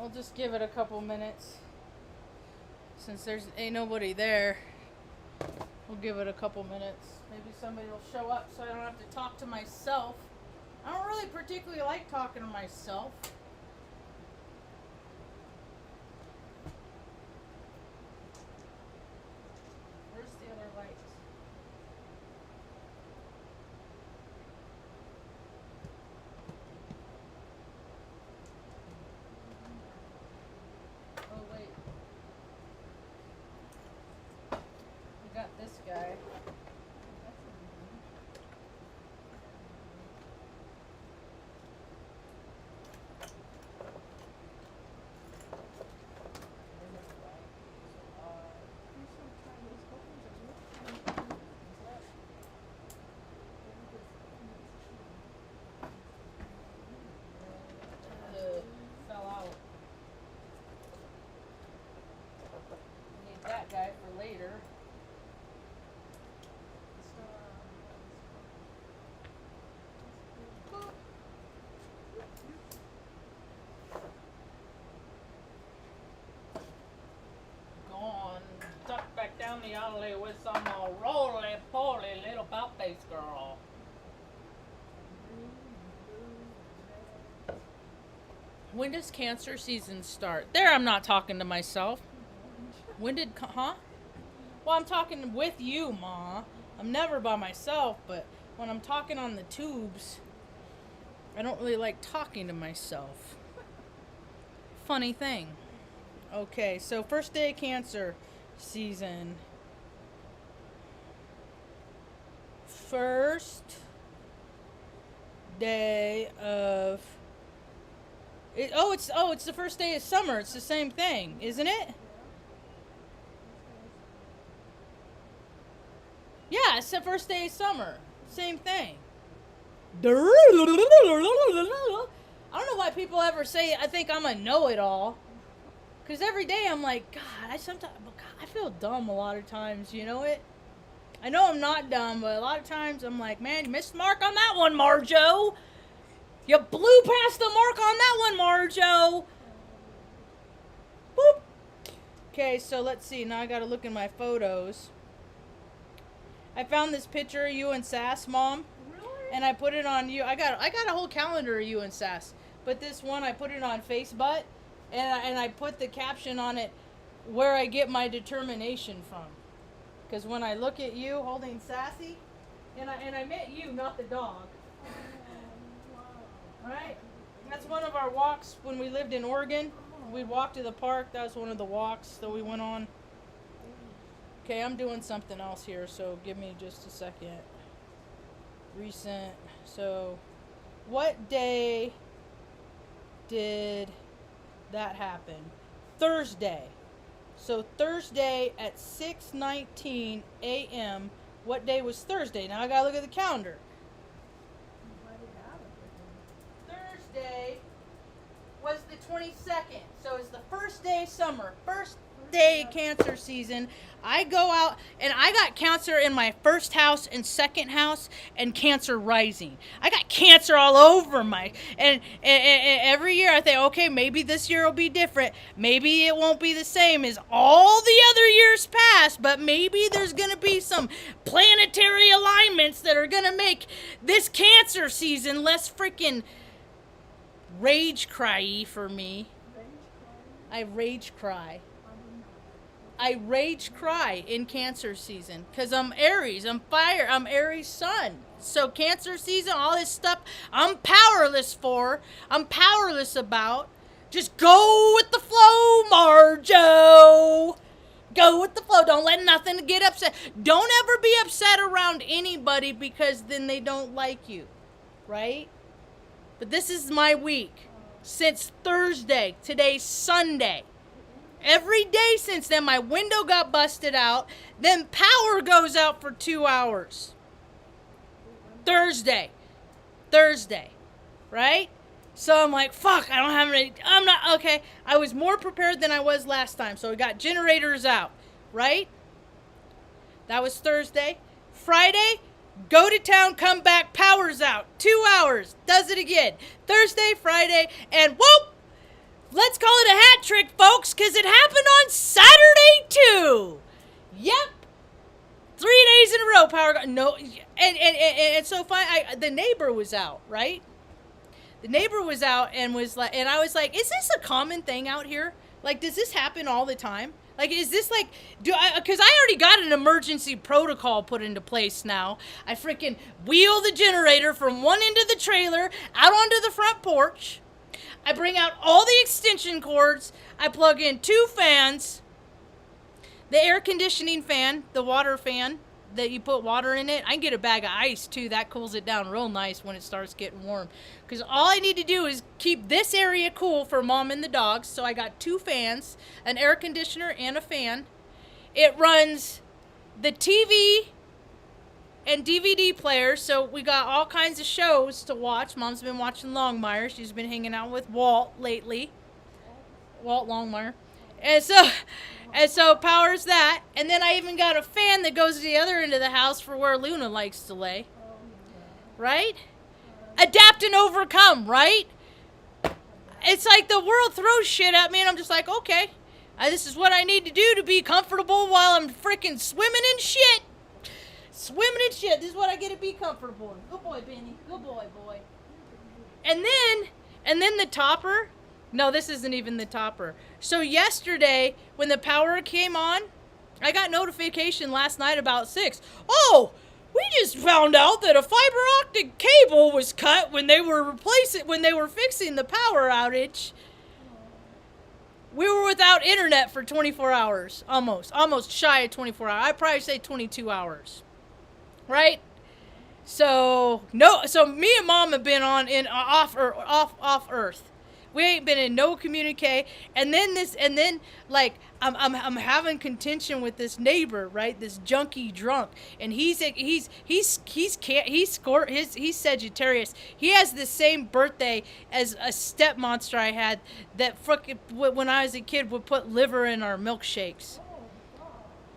We'll just give it a couple minutes. Since ain't nobody there, we'll give it a couple minutes. Maybe somebody will show up so I don't have to talk to myself. I don't really particularly like talking to myself. Where's the other light? Oh, wait. We got this guy. Fell out. Need that guy for later. Gone. Duck back down the alley with some roly-poly little bout-faced girl. When does cancer season start? There, I'm not talking to myself. When did, huh? Well, I'm talking with you, Ma. I'm never by myself, but when I'm talking on the tubes, I don't really like talking to myself. Funny thing. Okay, so first day of cancer season. First day of it's the first day of summer. It's the same thing, isn't it? Yeah, it's the first day of summer. Same thing. I don't know why people ever say I think I'm a know-it-all. Because every day I'm like, God, I feel dumb a lot of times, you know it? I know I'm not dumb, but a lot of times I'm like, man, you missed the mark on that one, Marjo. You blew past the mark on that one, Marjo. Boop. Okay, so let's see. Now I gotta look in my photos. I found this picture of you and Sass, Mom. Really? And I put it on you. I got a whole calendar of you and Sass. But this one, I put it on Facebook. And I put the caption on it, where I get my determination from. Because when I look at you holding Sassy, and I meant you, not the dog. Right? That's one of our walks when we lived in Oregon. We'd walk to the park. That was one of the walks that we went on. Okay, I'm doing something else here, so give me just a second. Recent. So, what day did that happen? Thursday. So Thursday at 6:19 a.m. What day was Thursday? Now I gotta look at the calendar. Thursday was the 22nd. So it's the first day of summer. First day of cancer season. I go out and I got cancer in my first house and second house and cancer rising. I got cancer all over and every year I think, okay, maybe this year will be different. Maybe it won't be the same as all the other years past, but maybe there's going to be some planetary alignments that are going to make this cancer season less freaking rage cry-y for me. I rage cry. I rage cry in cancer season because I'm Aries, I'm fire, I'm Aries sun. So cancer season, all this stuff I'm powerless for, I'm powerless about. Just go with the flow, Marjo. Go with the flow. Don't let nothing get upset. Don't ever be upset around anybody because then they don't like you, right? But this is my week. Since Thursday, today's Sunday. Every day since then, my window got busted out. Then power goes out for 2 hours. Thursday. Right? So I'm like, fuck, I don't have any, I'm not, okay. I was more prepared than I was last time. So we got generators out, right? That was Thursday. Friday, go to town, come back, power's out. 2 hours. Does it again. Thursday, Friday, and whoop! Let's call it a trick, folks, because it happened on Saturday, too. Yep. 3 days in a row, power gone. No, and so the neighbor was out, right? The neighbor was out and was like, and I was like, is this a common thing out here? Like, does this happen all the time? Like, is this like, because I already got an emergency protocol put into place now. I freaking wheel the generator from one end of the trailer out onto the front porch. I bring out all the extension cords. I plug in 2 fans. The air conditioning fan, the water fan that you put water in it. I can get a bag of ice too. That cools it down real nice when it starts getting warm. Because all I need to do is keep this area cool for Mom and the dogs. So I got 2 fans, an air conditioner, and a fan. It runs the TV and DVD players. So we got all kinds of shows to watch. Mom's been watching Longmire. She's been hanging out with Walt lately. Walt Longmire. And so powers that. And then I even got a fan that goes to the other end of the house for where Luna likes to lay. Right? Adapt and overcome, right? It's like the world throws shit at me and I'm just like, okay, this is what I need to do to be comfortable while I'm freaking swimming in shit. Swimming in shit. This is what I get to be comfortable in. Good boy, Benny. Good boy. And then the topper. No, this isn't even the topper. So yesterday, when the power came on, I got notification last night about 6. Oh, we just found out that a fiber optic cable was cut when they were fixing the power outage. We were without internet for 24 hours, almost shy of 24 hours. I'd probably say 22 hours, right? So me and Mom have been off Earth. We ain't been in no communique, and then like I'm having contention with this neighbor, right? This junkie drunk, and he's Sagittarius. He has the same birthday as a step monster I had that frickin' when I was a kid would put liver in our milkshakes.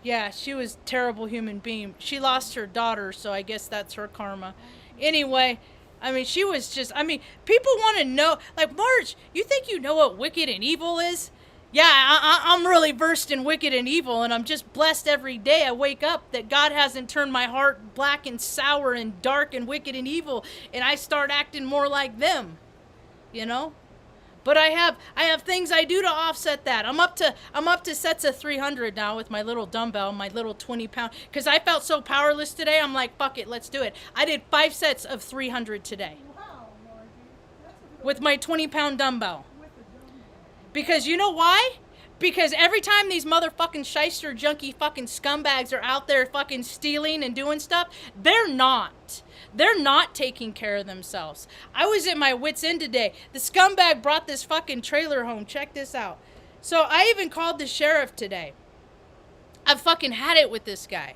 Yeah, she was a terrible human being. She lost her daughter, so I guess that's her karma. Anyway. I mean, she was just, people want to know, like, Marge, you think you know what wicked and evil is? Yeah, I'm really versed in wicked and evil, and I'm just blessed every day I wake up that God hasn't turned my heart black and sour and dark and wicked and evil, and I start acting more like them, you know? But I have things I do to offset that. I'm up to sets of 300 now with my little dumbbell, my little 20-pound. Because I felt so powerless today, I'm like, fuck it, let's do it. I did 5 sets of 300 today. Wow, Margie. With my 20-pound dumbbell. Because you know why? Because every time these motherfucking shyster junkie fucking scumbags are out there fucking stealing and doing stuff, they're not. They're not taking care of themselves. I was at my wit's end today. The scumbag brought this fucking trailer home. Check this out. So I even called the sheriff today. I've fucking had it with this guy.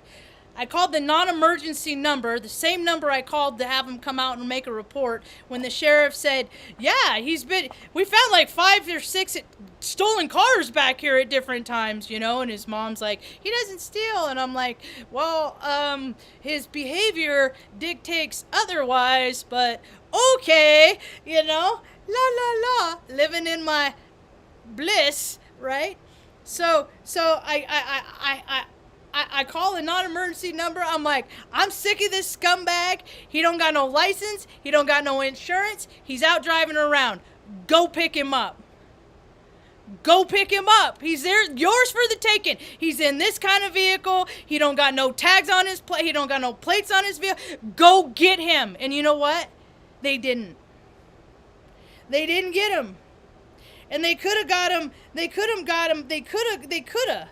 I called the non-emergency number, the same number I called to have him come out and make a report, when the sheriff said, yeah, we found like 5 or 6 stolen cars back here at different times, you know, and his mom's like, he doesn't steal, and I'm like, well, his behavior dictates otherwise, but okay, you know, la la la, living in my bliss, right? So I call a non-emergency number. I'm like, I'm sick of this scumbag. He don't got no license. He don't got no insurance. He's out driving around. Go pick him up. Go pick him up. He's there, yours for the taking. He's in this kind of vehicle. He don't got no tags on his plate. He don't got no plates on his vehicle. Go get him. And you know what? They didn't. They didn't get him. And they could have got him. They could have got him. They could have.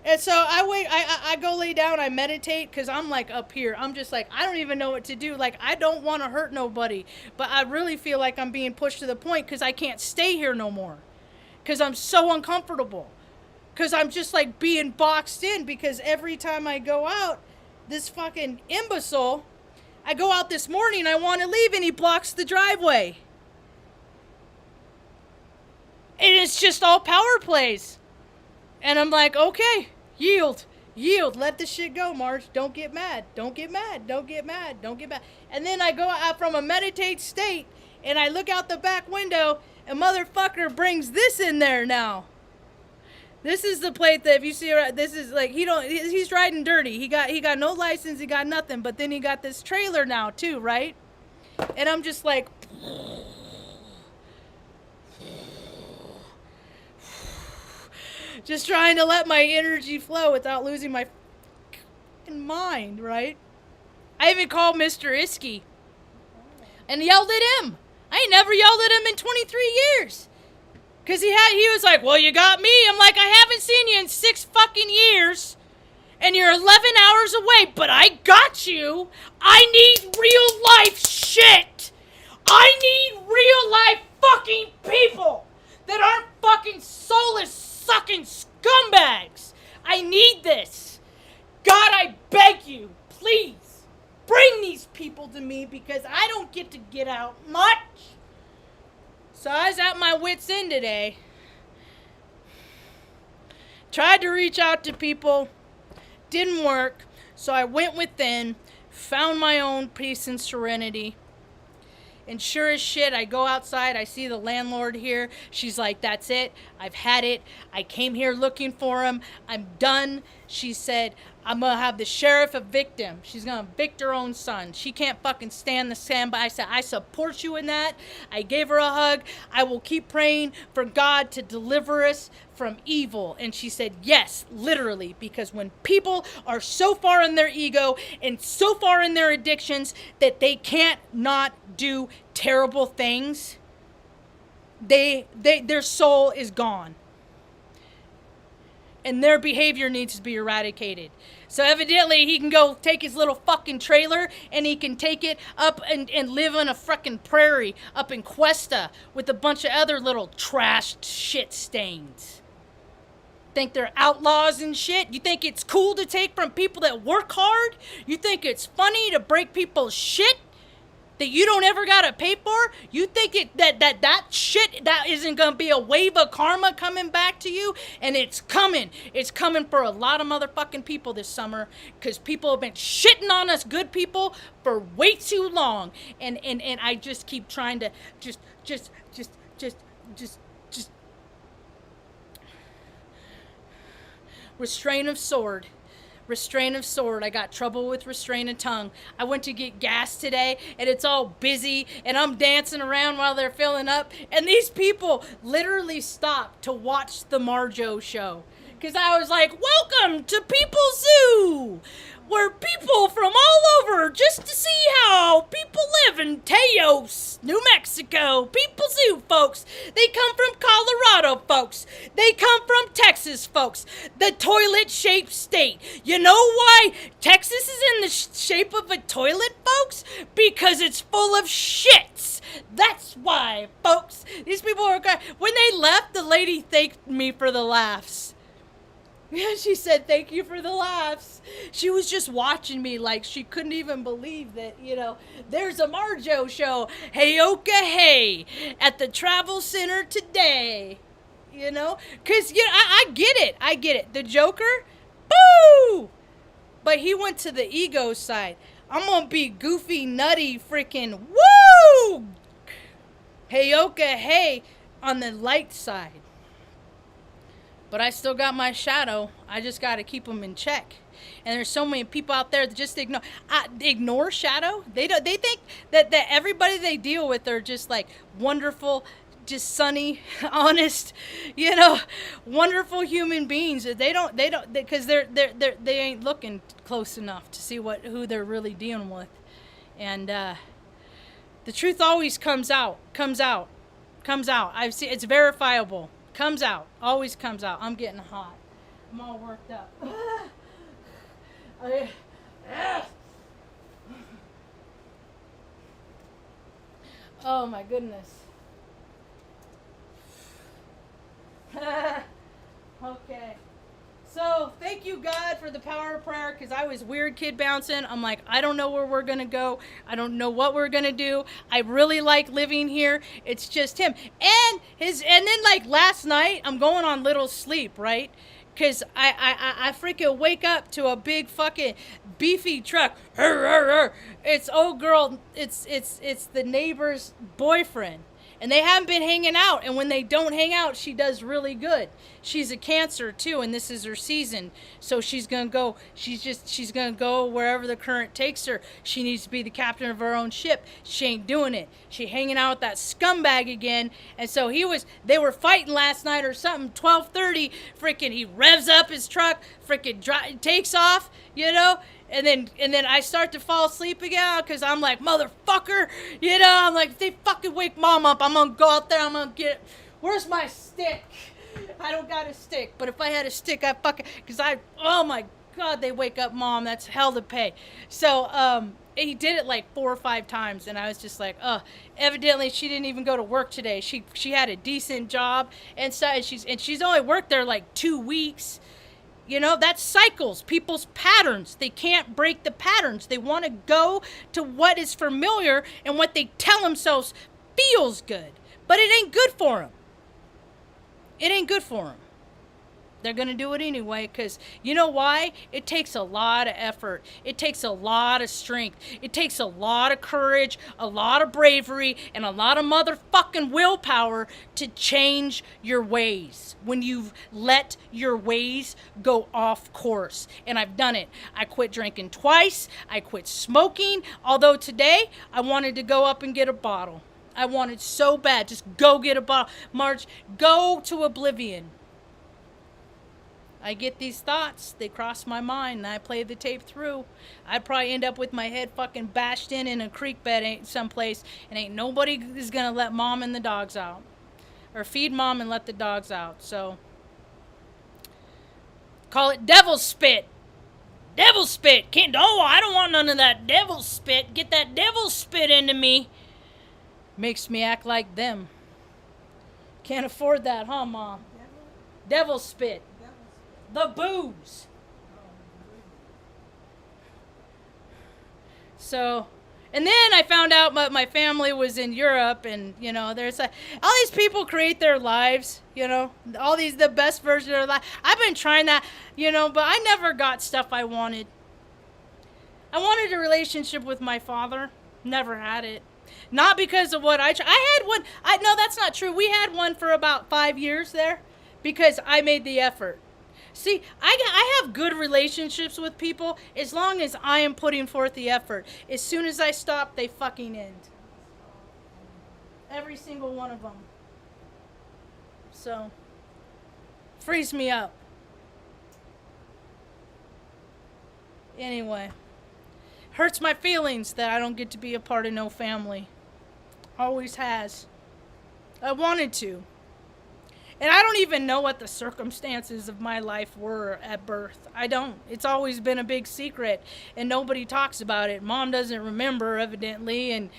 And so I go lay down, I meditate, because I'm like up here. I'm just like, I don't even know what to do. Like, I don't want to hurt nobody. But I really feel like I'm being pushed to the point because I can't stay here no more. Because I'm so uncomfortable. Because I'm just like being boxed in, because every time I go out, this fucking imbecile, I go out this morning, I want to leave, and he blocks the driveway. And it's just all power plays. And I'm like, okay, yield, let the shit go, Marge. Don't get mad. And then I go out from a meditate state, and I look out the back window, And motherfucker brings this in there now. This is the plate that if you see, this is like he's riding dirty. He got no license, he got nothing, but then he got this trailer now too, right? And I'm just like, just trying to let my energy flow without losing my mind, right? I even called Mr. Iskey and yelled at him. I ain't never yelled at him in 23 years. Because he was like, well, you got me. I'm like, I haven't seen you in 6 fucking years. And you're 11 hours away, but I got you. I need real life shit. I need real life fucking people that aren't fucking soulless sucking scumbags. I need this. God, I beg you, please bring these people to me because I don't get to get out much. So I was at my wit's end today. Tried to reach out to people. Didn't work. So I went within, found my own peace and serenity. And sure as shit, I go outside. I see the landlord here. She's like, that's it. I've had it. I came here looking for him. I'm done. She said, I'm going to have the sheriff evict him. She's going to evict her own son. She can't fucking stand the standby. I said, I support you in that. I gave her a hug. I will keep praying for God to deliver us from evil. And she said, yes, literally, because when people are so far in their ego and so far in their addictions that they can't not do terrible things, their soul is gone. And their behavior needs to be eradicated. So evidently he can go take his little fucking trailer and he can take it up and live on a fucking prairie up in Cuesta with a bunch of other little trashed shit stains. Think they're outlaws and shit? You think it's cool to take from people that work hard? You think it's funny to break people's shit that you don't ever gotta pay for? You think that shit, that isn't gonna be a wave of karma coming back to you? And it's coming. It's coming for a lot of motherfucking people this summer because people have been shitting on us good people for way too long. And I just keep trying to just restraint of sword. Restraint of sword. I got trouble with restraint of tongue. I went to get gas today and it's all busy and I'm dancing around while they're filling up. And these people literally stopped to watch the Marge show. Because I was like, welcome to People's Zoo, where people from all over just to see how people live in Taos, New Mexico. People's Zoo, folks. They come from Colorado, folks. They come from Texas, folks. The toilet-shaped state. You know why Texas is in the shape of a toilet, folks? Because it's full of shits. That's why, folks. These people are... When they left, the lady thanked me for the laughs. Yeah, she said, thank you for the laughs. She was just watching me like she couldn't even believe that, there's a Marjo show. Hey-oka hey, at the Travel Center today. Because, I get it. I get it. The Joker, boo! But he went to the ego side. I'm going to be goofy, nutty, freaking woo! Hey-oka hey on the light side. But I still got my shadow. I just got to keep them in check. And there's so many people out there that just ignore shadow. They think that everybody they deal with are just like wonderful, just sunny, honest, wonderful human beings. They don't because they ain't looking close enough to see who they're really dealing with. And the truth always comes out. I've seen it's verifiable. Comes out. Always comes out. I'm getting hot. I'm all worked up. Oh my goodness. Okay. So, thank you, God, for the power of prayer, because I was weird kid bouncing. I'm like, I don't know where we're going to go. I don't know what we're going to do. I really like living here. It's just him. And then, like, last night, I'm going on little sleep, right? Because I freaking wake up to a big fucking beefy truck. It's old girl. It's the neighbor's boyfriend. And they haven't been hanging out. And when they don't hang out, she does really good. She's a Cancer too, and this is her season. So she's gonna go. She's gonna go wherever the current takes her. She needs to be the captain of her own ship. She ain't doing it. She hanging out with that scumbag again. And so they were fighting last night or something. 12:30, freaking he revs up his truck, freaking takes off, you know. And then I start to fall asleep again because I'm like, motherfucker, you know. I'm like, if they fucking wake mom up, I'm gonna go out there. I'm gonna where's my stick? I don't got a stick, but if I had a stick, oh my God, they wake up mom. That's hell to pay. So he did it like 4 or 5 times, and I was just like, evidently she didn't even go to work today. She had a decent job and so and she's only worked there like 2 weeks. You know, that's cycles, people's patterns. They can't break the patterns. They want to go to what is familiar and what they tell themselves feels good. But it ain't good for them. It ain't good for them. They're going to do it anyway because you know why? It takes a lot of effort. It takes a lot of strength. It takes a lot of courage, a lot of bravery, and a lot of motherfucking willpower to change your ways when you've let your ways go off course. And I've done it. I quit drinking twice. I quit smoking. Although today I wanted to go up and get a bottle. I wanted so bad. Just go get a bottle. Marge, go to oblivion. I get these thoughts, they cross my mind, and I play the tape through. I'd probably end up with my head fucking bashed in a creek bed someplace, and ain't nobody is gonna let mom and the dogs out. Or feed mom and let the dogs out, so. Call it devil spit. Devil spit. I don't want none of that devil spit. Get that devil spit into me. Makes me act like them. Can't afford that, huh, Mom? Devil spit. The booze. So, and then I found out my family was in Europe, and you know, there's all these people create their lives, you know, the best version of their life. I've been trying that, you know, but I never got stuff I wanted. I wanted a relationship with my father, never had it. Not because of what I had one. No, that's not true. We had one for about 5 years there, because I made the effort. See, I have good relationships with people as long as I am putting forth the effort. As soon as I stop, they fucking end. Every single one of them. So, frees me up. Anyway, hurts my feelings that I don't get to be a part of no family. Always has. I wanted to. And I don't even know what the circumstances of my life were at birth. I don't. It's always been a big secret, and nobody talks about it. Mom doesn't remember, evidently, and,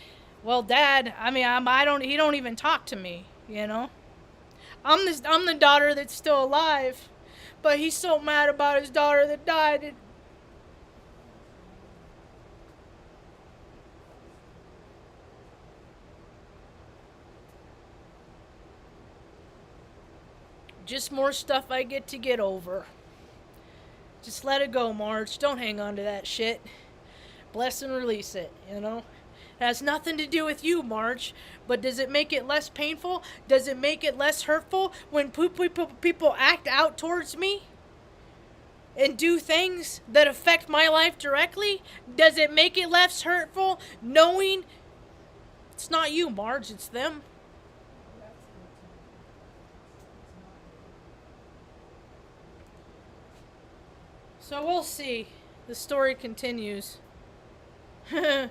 well, Dad, I mean, he don't even talk to me, you know? I'm the daughter that's still alive, but he's so mad about his daughter that died. Just more stuff I get over. Just let it go, Marge. Don't hang on to that shit. Bless and release it, you know? It has nothing to do with you, Marge. But does it make it less painful? Does it make it less hurtful when people act out towards me? And do things that affect my life directly? Does it make it less hurtful knowing it's not you, Marge, it's them? So we'll see. The story continues. That's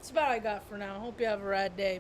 about all I got for now. Hope you have a rad day.